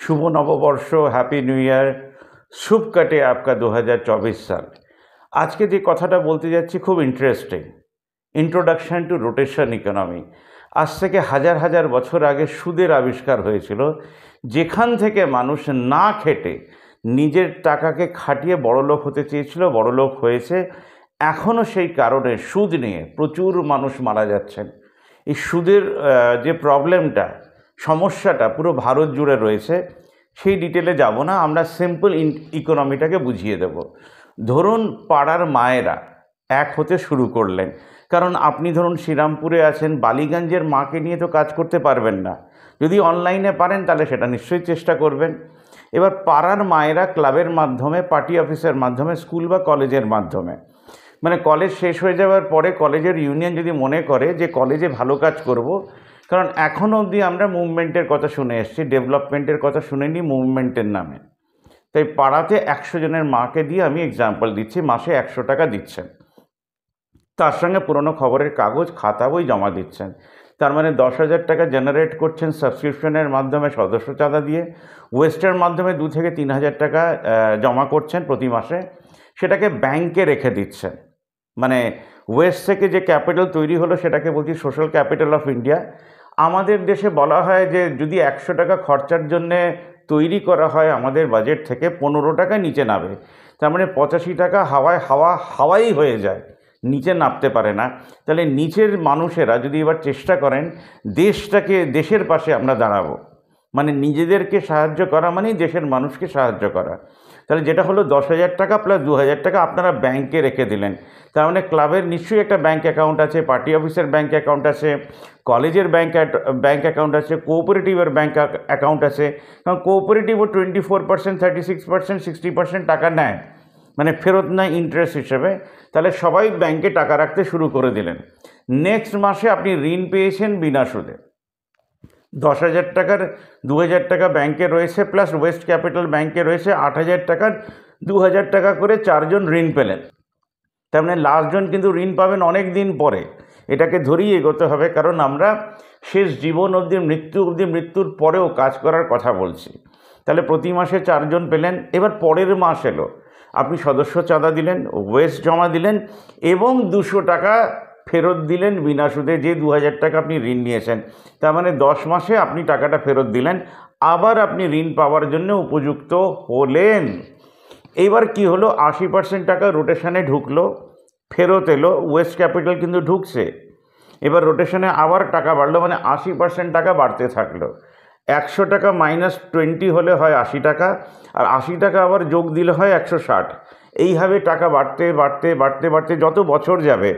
শুভ নববর্ষ, happy new year, শুভ কাটে আপকা 2024 সাল। আজকে যে কথাটা বলতে যাচ্ছি খুব interesting. Introduction to rotation economy. আজ থেকে হাজার হাজার বছর আগে সুদের আবিষ্কার হয়েছিল, যেখান থেকে মানুষ না খেটে নিজের টাকাকে খাটিয়ে বড়লোক হতে চেয়েছিল, বড়লোক হয়েছে। এখনও সেই কারণে সুদ নিয়ে প্রচুর মানুষ মারা যাচ্ছেন। এই সুদের যে প্রবলেমটা, সমস্যাটা পুরো ভারত জুড়ে রয়েছে। সেই ডিটেলে যাব না, আমরা সিম্পল ইকোনমিটাকে বুঝিয়ে দেব। ধরুন পাড়ার মায়েরা এক হতে শুরু করলেন, কারণ আপনি ধরুন শ্রীরামপুরে আছেন, বালিগঞ্জের মাকে নিয়ে তো কাজ করতে পারবেন না। যদি অনলাইনে পারেন তাহলে সেটা নিশ্চয়ই চেষ্টা করবেন। এবার পাড়ার মায়েরা ক্লাবের মাধ্যমে, পার্টি অফিসের মাধ্যমে, স্কুল বা কলেজের মাধ্যমে, মানে কলেজ শেষ হয়ে যাওয়ার পরে কলেজের ইউনিয়ন যদি মনে করে যে কলেজে ভালো কাজ করব, কারণ এখনও অবধি আমরা মুভমেন্টের কথা শুনে এসেছি, ডেভেলপমেন্টের কথা শুনিনি মুভমেন্টের নামে। তাই পাড়াতে 100 জনের মাকে দিয়ে আমি এক্সাম্পল দিচ্ছি, মাসে 100 টাকা দিচ্ছেন, তার সঙ্গে পুরনো খবরের কাগজ, খাতা, বই জমা দিচ্ছেন। তার মানে 10,000 টাকা জেনারেট করছেন সাবস্ক্রিপশনের মাধ্যমে, সদস্য চাঁদা দিয়ে। ওয়েস্টের মাধ্যমে 2 থেকে 3,000 টাকা জমা করছেন প্রতি মাসে, সেটাকে ব্যাংকে রেখে দিচ্ছেন। মানে ওয়েস্ট থেকে যে ক্যাপিটাল তৈরি হলো সেটাকে বলছি সোশ্যাল ক্যাপিটাল অফ ইন্ডিয়া। আমাদের দেশে বলা হয় যে যদি 100 টাকা খরচার জন্যে তৈরি করা হয় আমাদের বাজেট থেকে, 15 টাকা নিচে নামে। তার মানে 85 টাকা হাওয়াই হয়ে যায়, নিচে নামতে পারে না। তাহলে নিচের মানুষেরা যদি এবার চেষ্টা করেন দেশের পাশে আমরা দাঁড়াবো, মানে নিজেদেরকে সাহায্য করা মানেই দেশের মানুষকে সাহায্য করা। তাহলে যেটা হলো 10,000 টাকা প্লাস 2,000 টাকা আপনারা ব্যাংকে রেখে দিলেন। তার মানে ক্লাবের নিশ্চয়ই একটা ব্যাংক অ্যাকাউন্ট আছে, পার্টি অফিসের ব্যাংক অ্যাকাউন্ট আছে, কলেজের ব্যাংক অ্যাকাউন্ট আছে, কোঅপারেটিভের ব্যাংক অ্যাকাউন্ট আছে। কারণ কোঅপারেটিভও 24%, 36%, 60% টাকা নেয়, মানে ফেরত নেয় ইন্টারেস্ট হিসেবে। তাহলে সবাই ব্যাংকে টাকা রাখতে শুরু করে দিলেন। নেক্সট মাসে আপনি ঋণ পেয়েছেন বিনা সুদে। 10,000 টাকার 2,000 টাকা ব্যাংকে রয়েছে, প্লাস ওয়েস্ট ক্যাপিটাল ব্যাংকে রয়েছে 8,000 টাকার 2,000 টাকা করে 4 জন ঋণ পেলেন। তার মানে লাস্টজন কিন্তু ঋণ পাবেন অনেক দিন পরে। এটাকে ধরেই এগোতে হবে, কারণ আমরা শেষ জীবন অবধি, মৃত্যুর পরেও কাজ করার কথা বলছি। তাহলে প্রতি মাসে 4 জন পেলেন। এবার পরের মাস এলো, আপনি সদস্য চাঁদা দিলেন, ওয়েস্ট জমা দিলেন এবং 200 টাকা ফেরত দিলেন বিনা সুদে, যে 2,000 টাকা আপনি ঋণ নিয়েছেন। তার মানে 10 মাসে আপনি টাকাটা ফেরত দিলেন, আবার আপনি ঋণ পাওয়ার জন্য উপযুক্ত হলেন। এইবার কি হলো, 80% টাকা রোটেশনে ঢুকলো, ফেরত এলো, ওয়েস্ট ক্যাপিটাল কিন্তু ঢুকছে। এবার রোটেশনে আবার টাকা বাড়লো, মানে 80% টাকা বাড়তে থাকলো। 100 টাকা -20 হলে হয় 80 টাকা, আর 80 টাকা আবার যোগ দিলে হয় 160। এইভাবে টাকা বাড়তে বাড়তে বাড়তে বাড়তে যত বছর যাবে,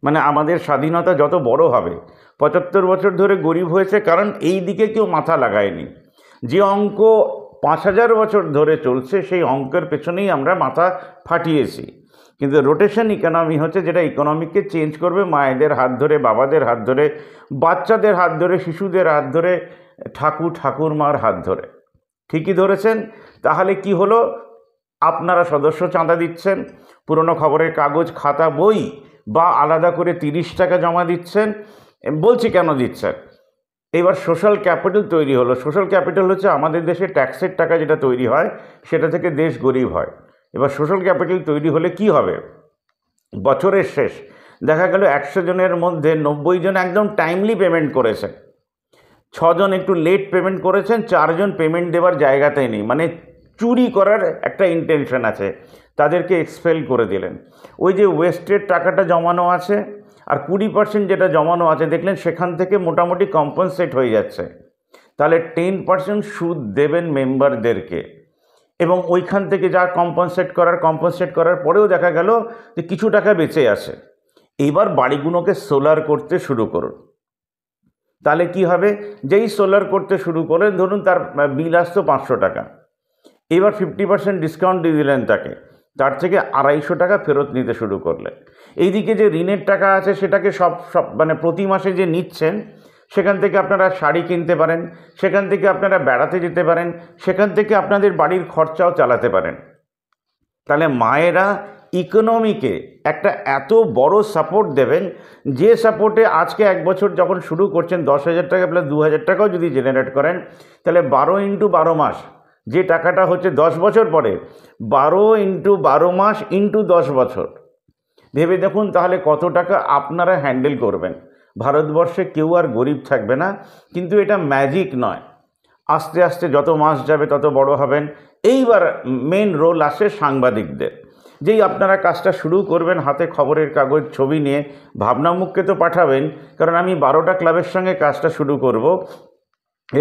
মানে আমাদের স্বাধীনতা যত বড় হবে। 75 বছর ধরে গরিব হয়েছে, কারণ এই দিকে কেউ মাথা লাগায়নি। যে অঙ্ক 5,000 বছর ধরে চলছে, সেই অঙ্কের পেছনেই আমরা মাথা ফাটিয়েছি। কিন্তু রোটেশন ইকোনমি হচ্ছে যেটা ইকোনমিকে চেঞ্জ করবে, মায়েদের হাত ধরে, বাবাদের হাত ধরে, বাচ্চাদের হাত ধরে, শিশুদের হাত ধরে, ঠাকুরমার হাত ধরে। ঠিকই ধরেছেন। তাহলে কি হলো, আপনারা সদস্য চাঁদা দিচ্ছেন, পুরনো খবরের কাগজ, খাতা, বই বা আলাদা করে 30 টাকা জমা দিচ্ছেন। বলছি কেন দিচ্ছেন। এবার সোশ্যাল ক্যাপিটাল তৈরি হলো। সোশ্যাল ক্যাপিটাল হচ্ছে আমাদের দেশে ট্যাক্সের টাকা যেটা তৈরি হয়, সেটা থেকে দেশ গরিব হয়। এবার সোশ্যাল ক্যাপিটাল তৈরি হলে কি হবে, বছরের শেষ দেখা গেল 100 জনের মধ্যে 90 জন একদম টাইমলি পেমেন্ট করেছেন, 6 জন একটু লেট পেমেন্ট করেছেন, 4 জন পেমেন্ট দেওয়ার জায়গাতেই নেই, মানে চুরি করার একটা ইন্টেনশন আছে, তাদেরকে এক্সপেল করে দিলেন। ওই যে ওয়েস্টের টাকাটা জমানো আছে আর 20% যেটা জমানো আছে, দেখলেন সেখান থেকে মোটামুটি কম্পেনসেট হয়ে যাচ্ছে। তাহলে 10% সুদ দেবেন মেম্বারদেরকে, এবং ওইখান থেকে যা কম্পেনসেট করার পরেও দেখা গেল যে কিছু টাকা বেঁচে আসে। এইবার বাড়িগুলোকে সোলার করতে শুরু করুন। তাহলে কি হবে, যেই সোলার করতে শুরু করেন, ধরুন তার বিল আসতো 500 টাকা, এবার 50% ডিসকাউন্ট দিয়ে দিলেন তাকে, তার থেকে 250 টাকা ফেরত নিতে শুরু করলেন। এইদিকে যে ঋণের টাকা আছে সেটাকে সব মানে প্রতি মাসে যে নিচ্ছেন, সেখান থেকে আপনারা শাড়ি কিনতে পারেন, সেখান থেকে আপনারা বেড়াতে যেতে পারেন, সেখান থেকে আপনাদের বাড়ির খরচাও চালাতে পারেন। তাহলে মায়েরা ইকোনমিকে একটা এত বড় সাপোর্ট দেবেন, যে সাপোর্টে আজকে এক বছর যখন শুরু করছেন 10,000 টাকা প্লাস 2,000 টাকাও যদি জেনারেট করেন, তাহলে 12 ইন্টু 12 মাস যে টাকাটা হচ্ছে 10 বছর পরে, 12 ইন্টু 12 মাস ইন্টু 10 বছর, ভেবে দেখুন তাহলে কত টাকা আপনারা হ্যান্ডেল করবেন। ভারতবর্ষে কেউ আর গরিব থাকবে না। কিন্তু এটা ম্যাজিক নয়, আস্তে আস্তে যত মাস যাবে তত বড় হবেন। এইবার মেন রোল আসে সাংবাদিকদের। যেই আপনারা কাজটা শুরু করবেন, হাতে খবরের কাগজ ছবি নিয়ে ভাবনামুখকে তো পাঠাবেন, কারণ আমি 12টা ক্লাবের সঙ্গে কাজটা শুরু করব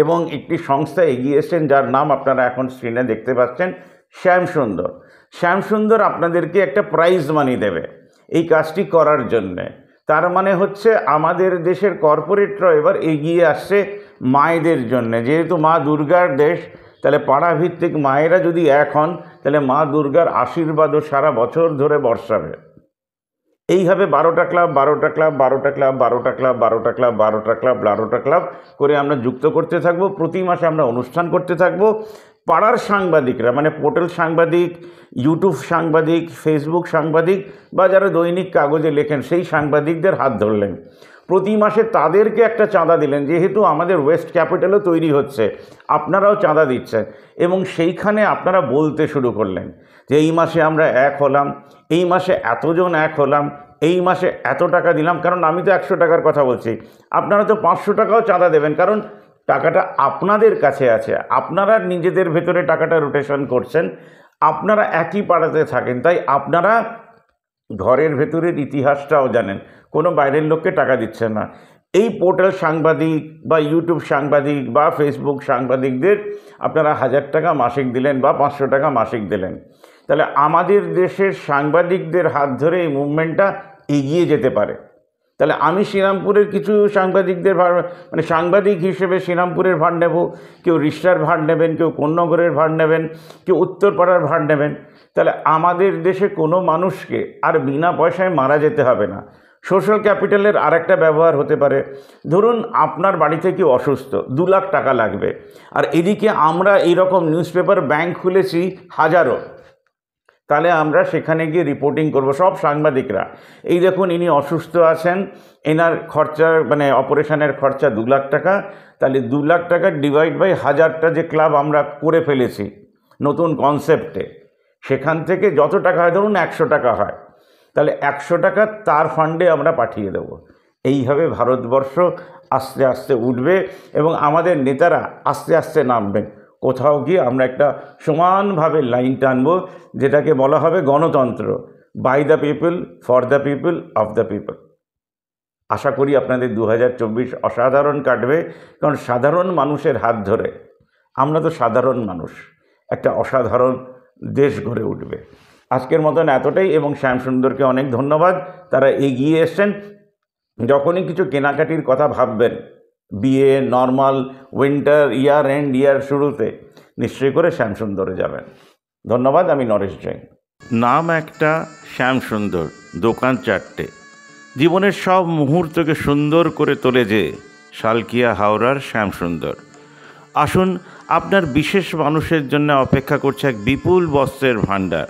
এবং একটি সংস্থা এগিয়ে এসেছেন যার নাম আপনারা এখন স্ক্রিনে দেখতে পাচ্ছেন, শ্যামসুন্দর। শ্যামসুন্দর আপনাদেরকে একটা প্রাইজ মানি দেবে এই কাজটি করার জন্যে। তার মানে হচ্ছে আমাদের দেশের কর্পোরেটরা এবার এগিয়ে আসছে মায়েদের জন্যে। যেহেতু মা দুর্গার দেশ, তাহলে পাড়াভিত্তিক মায়েরা যদি এক হন, তাহলে মা দুর্গার আশীর্বাদও সারা বছর ধরে বর্ষাবে। এইভাবে 12টা ক্লাব 12টা ক্লাব 12টা ক্লাব 12টা ক্লাব 12টা ক্লাব 12টা ক্লাব 12টা ক্লাব করে আমরা যুক্ত করতে থাকব। প্রতি মাসে আমরা অনুষ্ঠান করতে থাকব। পাড়ার সাংবাদিকরা, মানে পোর্টাল সাংবাদিক, ইউটিউব সাংবাদিক, ফেসবুক সাংবাদিক বা যারা দৈনিক কাগজে লেখেন সেই সাংবাদিকদের হাত ধরলেন। প্রতি মাসে তাদেরকে একটা চাঁদা দিলেন। যেহেতু আমাদের ওয়েস্ট ক্যাপিটালও তৈরি হচ্ছে, আপনারাও চাঁদা দিচ্ছেন এবং সেইখানে আপনারা বলতে শুরু করলেন যে এই মাসে আমরা এক হলাম, এই মাসে এতজন এক হলাম, এই মাসে এত টাকা দিলাম। কারণ আমি তো 100 টাকার কথা বলছি, আপনারা তো 500 টাকাও চাঁদা দেবেন, কারণ টাকাটা আপনাদের কাছে আছে। আপনারা নিজেদের ভেতরে টাকাটা রোটেশন করছেন, আপনারা একই পাড়াতে থাকেন, তাই আপনারা ঘরের ভেতরের ইতিহাসটাও জানেন। কোনো বাইরের লোককে টাকা দিচ্ছেন না। এই পোর্টাল সাংবাদিক বা ইউটিউব সাংবাদিক বা ফেসবুক সাংবাদিকদের আপনারা 1000 টাকা মাসিক দিলেন বা 500 টাকা মাসিক দিলেন, তাহলে আমাদের দেশের সাংবাদিকদের হাত ধরে এই মুভমেন্টটা এগিয়ে যেতে পারে। তাহলে আমি শ্রীরামপুরের কিছু সাংবাদিকদের মানে সাংবাদিক হিসেবে শ্রীরামপুরের ভার নেব, কেউ রিষ্টার ভার নেবেন, কেউ কোন্নগরের ভার নেবেন, কেউ উত্তরপাড়ার ভার নেবেন। তাহলে আমাদের দেশে কোনো মানুষকে আর বিনা পয়সায় মারা যেতে হবে না। সোশ্যাল ক্যাপিটালের আরেকটা ব্যবহার হতে পারে, ধরুন আপনার বাড়িতে কেউ অসুস্থ, 2 লাখ টাকা লাগবে, আর এদিকে আমরা এইরকম নিউজ পেপার ব্যাংক খুলেছি হাজারো, তাহলে আমরা সেখানে গিয়ে রিপোর্টিং করব সব সাংবাদিকরা। এই দেখুন ইনি অসুস্থ আছেন, এনার খরচা মানে অপারেশনের খরচা 2 লাখ টাকা, তাহলে 2 লাখ টাকা ডিভাইড বাই 1000টা যে ক্লাব আমরা করে ফেলেছি নতুন কনসেপ্টে, সেখান থেকে যত টাকা হয়, ধরুন 100 টাকা হয়, তাহলে 100 টাকা তার ফান্ডে আমরা পাঠিয়ে দেব। এইভাবে ভারতবর্ষ আস্তে আস্তে উঠবে এবং আমাদের নেতারা আস্তে আস্তে নামবেন। কোথাও গিয়ে আমরা একটা সমানভাবে লাইন টানব, যেটাকে বলা হবে গণতন্ত্র, by the people, for the people, of the people. আশা করি আপনাদের 2024 অসাধারণ কাটবে, কারণ সাধারণ মানুষের হাত ধরে, আমরা তো সাধারণ মানুষ, একটা অসাধারণ দেশ গড়ে উঠবে। আজকের মতন এতটাই, এবং শ্যামসুন্দরকে অনেক ধন্যবাদ, তারা এগিয়ে এসছেন। যখনই কিছু কেনাকাটির কথা ভাববেন, বিয়ে, নর্মাল, উইন্টার, ইয়ার এন্ড, ইয়ার শুরুতে, নিশ্চয়ই করে শ্যামসুন্দরে যাবেন। ধন্যবাদ, আমি নরেশ জৈন। নাম একটা, শ্যামসুন্দর, দোকান 4টে, জীবনের সব মুহূর্তকে সুন্দর করে তোলে যে শালকিয়া হাওড়ার শ্যামসুন্দর। আসুন, আপনার বিশেষ মানুষের জন্য অপেক্ষা করছে এক বিপুল বস্ত্রের ভাণ্ডার।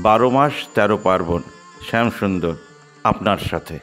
12 মাস 13 পার্বণ, শ্যামসুন্দর আপনার সাথে।